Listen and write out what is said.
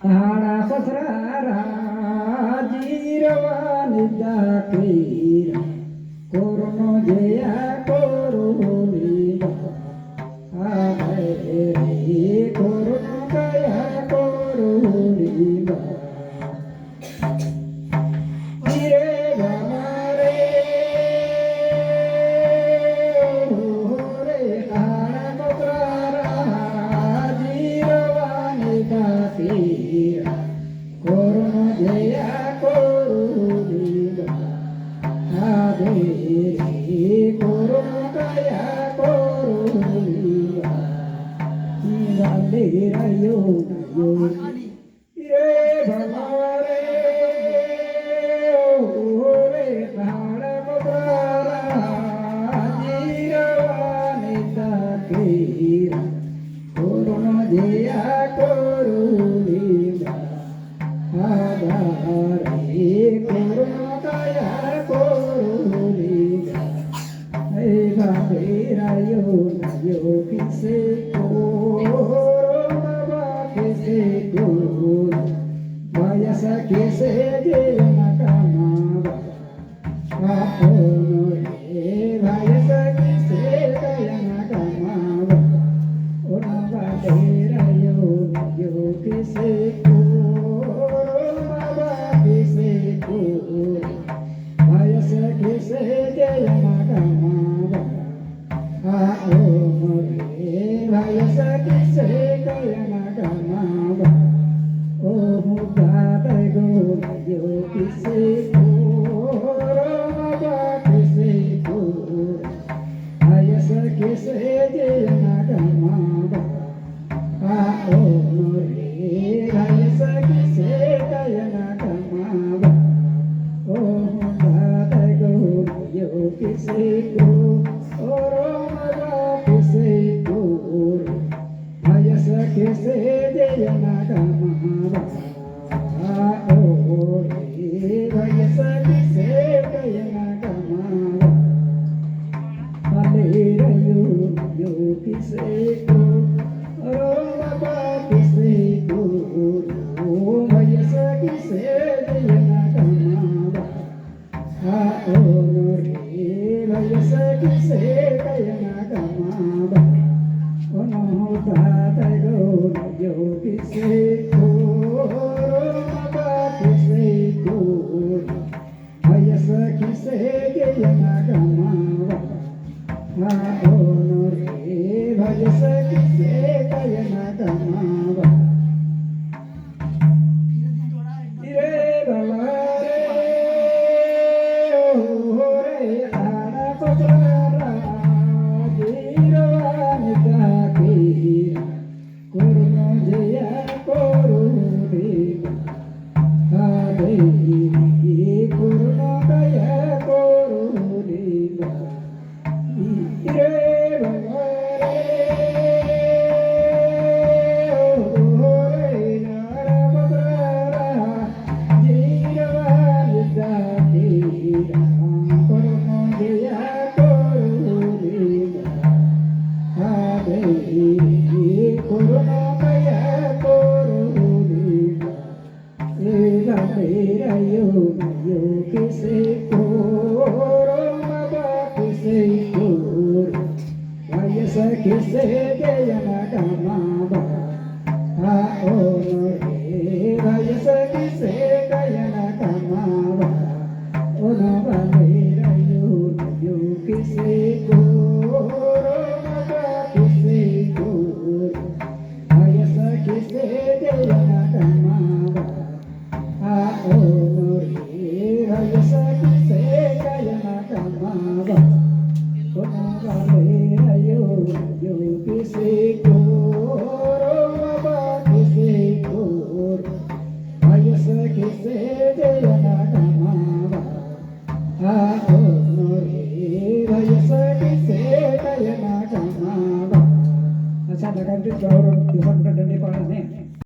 Hara sasrara jirvani dakira korno jaya koruni ave korno jaya koruni jire gamare ore hara sasrara jirvani dakira korno jaya koruni ave korno jaya koruni Rayo yo ire bhamare ore bhara mara jiravani takira korona jaya koruni adare korona jaya koruni hey bhavira yo kise que se llena la cama, vaya que se llena la cama, una bandera yo que se vaya que se llena la cama, vaya que se llena la cama. Oh, Baba, go, yo, kise, Baba, kise, ayasa, kise, nagamma, oh, re, ayasa, kise, nagamma, oh, Baba, go, yo, kise, Baba, kise, ayasa, kise, nagamma. Ire किसे जयन कमावा ओ रे वयस किसे गयन कमावा ओ नवमेरयु किसे गोरो मगा किसे गोरो वयस किसे जयन कमावा ओ रे वयस किसे गयन कमावा अच्छा लगा जो और दूसरा डंडे पाना है